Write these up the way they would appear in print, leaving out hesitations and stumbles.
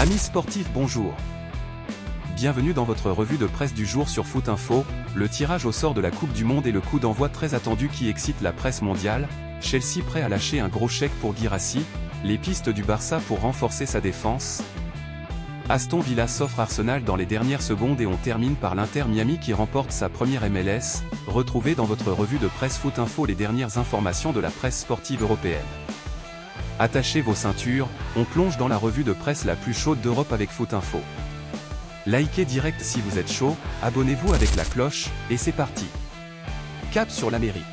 Amis sportifs, bonjour. Bienvenue dans votre revue de presse du jour sur Foot Info. Le tirage au sort de la Coupe du Monde est le coup d'envoi très attendu qui excite la presse mondiale. Chelsea prêt à lâcher un gros chèque pour Guirassy, les pistes du Barça pour renforcer sa défense. Aston Villa s'offre Arsenal dans les dernières secondes et on termine par l'Inter Miami qui remporte sa première MLS. Retrouvez dans votre revue de presse Foot Info les dernières informations de la presse sportive européenne. Attachez vos ceintures, on plonge dans la revue de presse la plus chaude d'Europe avec Foot Info. Likez direct si vous êtes chaud, abonnez-vous avec la cloche, et c'est parti. Cap sur l'Amérique.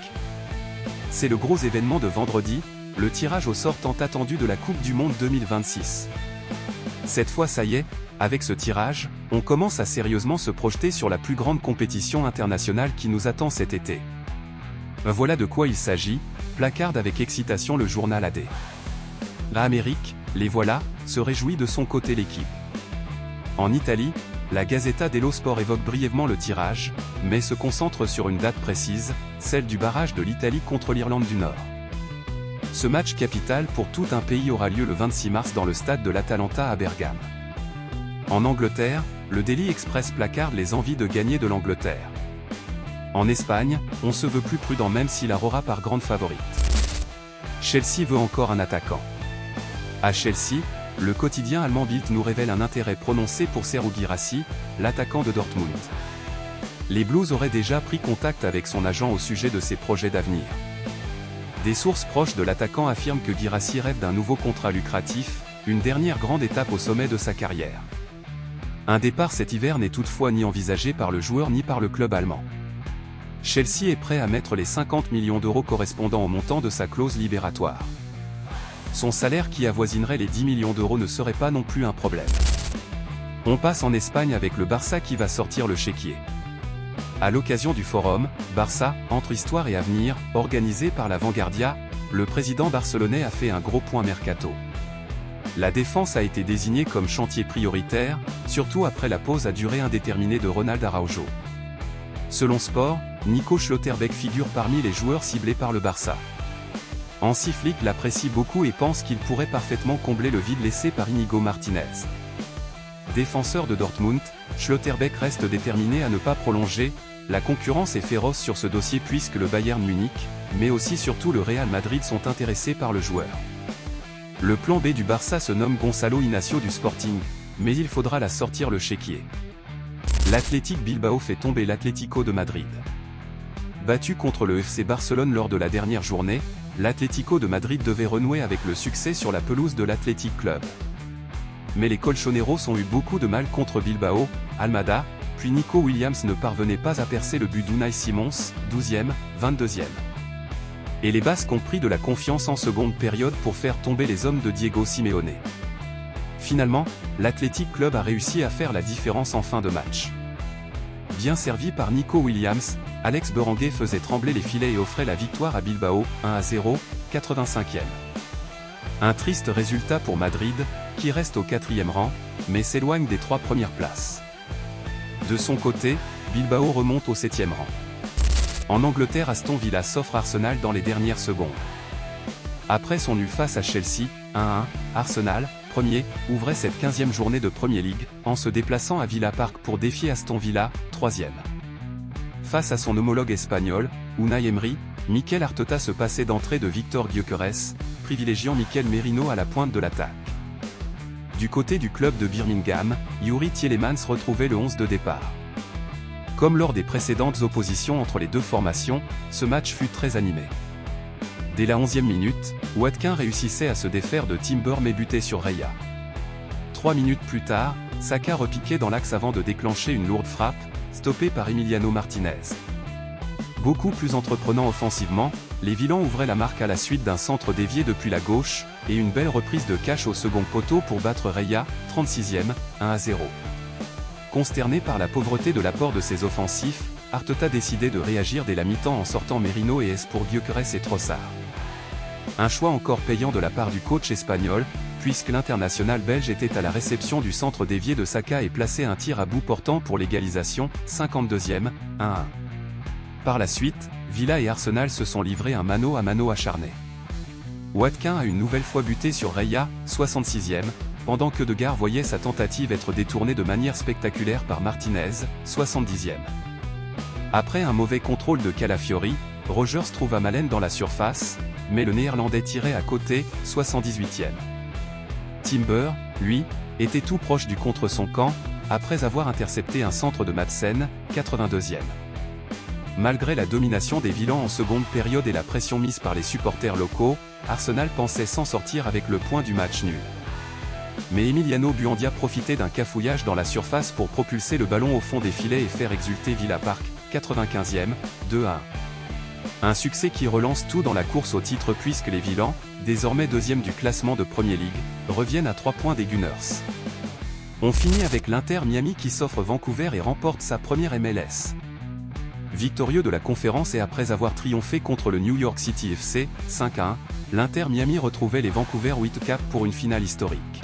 C'est le gros événement de vendredi, le tirage au sort tant attendu de la Coupe du Monde 2026. Cette fois ça y est, avec ce tirage, on commence à sérieusement se projeter sur la plus grande compétition internationale qui nous attend cet été. Voilà de quoi il s'agit, placarde avec excitation le journal AD. L'Amérique, les voilà, se réjouit de son côté l'équipe. En Italie, la Gazzetta dello Sport évoque brièvement le tirage, mais se concentre sur une date précise, celle du barrage de l'Italie contre l'Irlande du Nord. Ce match capital pour tout un pays aura lieu le 26 mars dans le stade de l'Atalanta à Bergame. En Angleterre, le Daily Express placarde les envies de gagner de l'Angleterre. En Espagne, on se veut plus prudent même si la Rora part grande favorite. Chelsea veut encore un attaquant. À Chelsea, le quotidien allemand Bild nous révèle un intérêt prononcé pour Serhou Guirassy, l'attaquant de Dortmund. Les Blues auraient déjà pris contact avec son agent au sujet de ses projets d'avenir. Des sources proches de l'attaquant affirment que Guirassy rêve d'un nouveau contrat lucratif, une dernière grande étape au sommet de sa carrière. Un départ cet hiver n'est toutefois ni envisagé par le joueur ni par le club allemand. Chelsea est prêt à mettre les 50 millions d'euros correspondant au montant de sa clause libératoire. Son salaire qui avoisinerait les 10 millions d'euros ne serait pas non plus un problème. On passe en Espagne avec le Barça qui va sortir le chéquier. À l'occasion du forum « Barça, entre histoire et avenir », organisé par la Vanguardia, le président barcelonais a fait un gros point mercato. La défense a été désignée comme chantier prioritaire, surtout après la pause à durée indéterminée de Ronald Araujo. Selon Sport, Nico Schlotterbeck figure parmi les joueurs ciblés par le Barça. Hansi Flick l'apprécie beaucoup et pense qu'il pourrait parfaitement combler le vide laissé par Íñigo Martínez. Défenseur de Dortmund, Schlotterbeck reste déterminé à ne pas prolonger. La concurrence est féroce sur ce dossier puisque le Bayern Munich, mais aussi surtout le Real Madrid sont intéressés par le joueur. Le plan B du Barça se nomme Gonçalo Inacio du Sporting, mais il faudra la sortir le chéquier. L'Athletic Bilbao fait tomber l'Atlético de Madrid. Battu contre le FC Barcelone lors de la dernière journée, l'Atlético de Madrid devait renouer avec le succès sur la pelouse de l'Athletic Club. Mais les colchoneros ont eu beaucoup de mal contre Bilbao, Almada, puis Nico Williams ne parvenait pas à percer le but d'Unai Simons, 12e, 22e. Et les Basques ont pris de la confiance en seconde période pour faire tomber les hommes de Diego Simeone. Finalement, l'Athletic Club a réussi à faire la différence en fin de match. Bien servi par Nico Williams, Alex Berenguer faisait trembler les filets et offrait la victoire à Bilbao, 1-0, 85e. Un triste résultat pour Madrid, qui reste au 4e rang, mais s'éloigne des 3 premières places. De son côté, Bilbao remonte au 7e rang. En Angleterre, Aston Villa s'offre Arsenal dans les dernières secondes. Après son nul face à Chelsea, 1-1, Arsenal, premier, ouvrait cette 15e journée de Premier League, en se déplaçant à Villa Park pour défier Aston Villa, 3e. Face à son homologue espagnol, Unai Emery, Mikel Arteta se passait d'entrée de Victor Gyökeres, privilégiant Mikel Merino à la pointe de l'attaque. Du côté du club de Birmingham, Youri Tielemans retrouvait le 11 de départ. Comme lors des précédentes oppositions entre les deux formations, ce match fut très animé. Dès la 11e minute, Watkins réussissait à se défaire de Timber mais butait sur Raya. 3 minutes plus tard, Saka repiquait dans l'axe avant de déclencher une lourde frappe, stoppée par Emiliano Martinez. Beaucoup plus entreprenant offensivement, les Villans ouvraient la marque à la suite d'un centre dévié depuis la gauche, et une belle reprise de cache au second poteau pour battre Raya, 36e, 1-0. Consterné par la pauvreté de l'apport de ses offensifs, Arteta décidait de réagir dès la mi-temps en sortant Merino et pour Gyökeres et Trossard. Un choix encore payant de la part du coach espagnol, puisque l'international belge était à la réception du centre dévié de Saka et plaçait un tir à bout portant pour l'égalisation, 52e, 1-1. Par la suite, Villa et Arsenal se sont livrés un mano à mano acharné. Watkins a une nouvelle fois buté sur Raya, 66e, pendant que Degar voyait sa tentative être détournée de manière spectaculaire par Martinez, 70e. Après un mauvais contrôle de Calafiori, Rogers trouva Malen dans la surface, mais le Néerlandais tirait à côté, 78e. Timber, lui, était tout proche du contre son camp, après avoir intercepté un centre de Madsen, 82e. Malgré la domination des Villans en seconde période et la pression mise par les supporters locaux, Arsenal pensait s'en sortir avec le point du match nul. Mais Emiliano Buendia profitait d'un cafouillage dans la surface pour propulser le ballon au fond des filets et faire exulter Villa Park, 95e, 2-1. Un succès qui relance tout dans la course au titre puisque les Villans, désormais deuxième du classement de Premier League, reviennent à 3 points des Gunners. On finit avec l'Inter Miami qui s'offre Vancouver et remporte sa première MLS. Victorieux de la conférence et après avoir triomphé contre le New York City FC, 5-1, l'Inter Miami retrouvait les Vancouver Whitecaps pour une finale historique.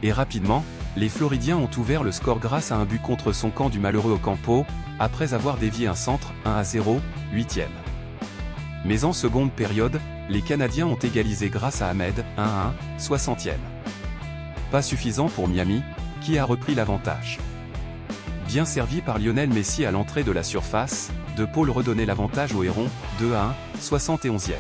Et rapidement, les Floridiens ont ouvert le score grâce à un but contre son camp du malheureux Ocampo, après avoir dévié un centre, 1-0, 8e. Mais en seconde période, les Canadiens ont égalisé grâce à Ahmed, 1-1, 60e. Pas suffisant pour Miami, qui a repris l'avantage. Bien servi par Lionel Messi à l'entrée de la surface, De Paul redonnait l'avantage aux Hérons, 2-1, 71e.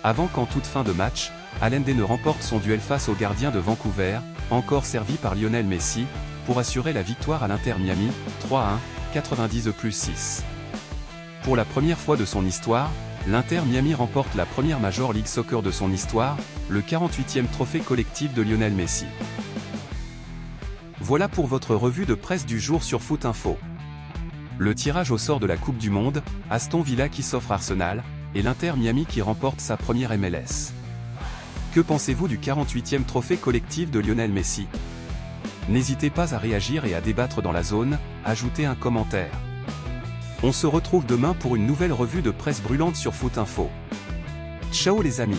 Avant qu'en toute fin de match, Allende ne remporte son duel face au gardien de Vancouver, encore servi par Lionel Messi, pour assurer la victoire à l'Inter Miami, 3-1, 90+6. Pour la première fois de son histoire, l'Inter Miami remporte la première Major League Soccer de son histoire, le 48e trophée collectif de Lionel Messi. Voilà pour votre revue de presse du jour sur Foot Info. Le tirage au sort de la Coupe du Monde, Aston Villa qui s'offre Arsenal, et l'Inter Miami qui remporte sa première MLS. Que pensez-vous du 48e trophée collectif de Lionel Messi? N'hésitez pas à réagir et à débattre dans la zone, ajoutez un commentaire. On se retrouve demain pour une nouvelle revue de presse brûlante sur Foot Info. Ciao les amis!